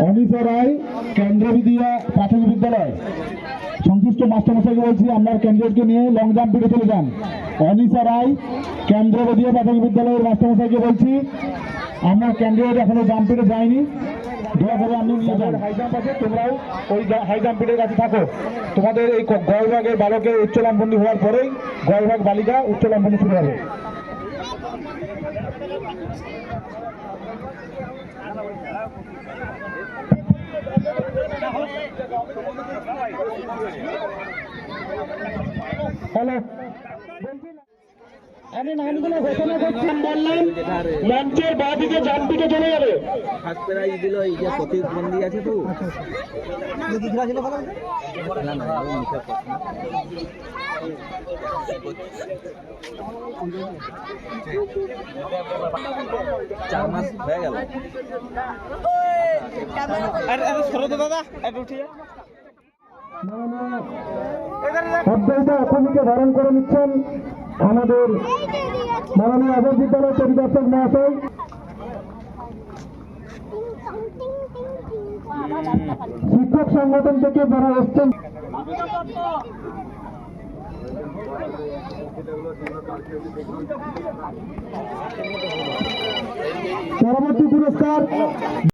অনিতা রায় কেন্দ্রবিদ্যা প্রাথমিক বিদ্যালয় সংশ্লিষ্ট মাস্টারমশাইকে বলছি আপনার ক্যান্ডিডেটকে নিয়ে লং জাম্প পিটে চলে যান। অনিতা রায় কেন্দ্রবিদ্যা প্রাথমিক বিদ্যালয়ের মাস্টারমশাইকে বলছি আপনার ক্যান্ডিডেট এখনো জাম্প পিটে যায়নি, দয়া করে আপনি নিয়ে যান। হাই জাম্প আছে, তোমরাও ওই হাই জাম্প পিটের কাছে থাকো। তোমাদের এই গড়ভাগের বালকের উচ্চ লম্বনী হওয়ার পরেই গড়ভাগ বালিকা উচ্চ লম্বনী শুরু হবে। হ্যালো, আমি নামগুলো ঘোষণা করছি, বললাম মঞ্চের বাঁ দিকে জাম্প পিটে চলে যাবে। ফার্স্ট প্রাইজ দিল এই যে প্রতিবন্ধী আছে তো চার মাস হয়ে গেল। দাদা ভূমিকা ধারণ করে নিচ্ছেন আমাদের মাননীয় আদর বিদ্যালয় পরিদর্শক মহাশয়। শিক্ষক সংগঠন থেকে যারা এসছেন, পরবর্তী পুরস্কার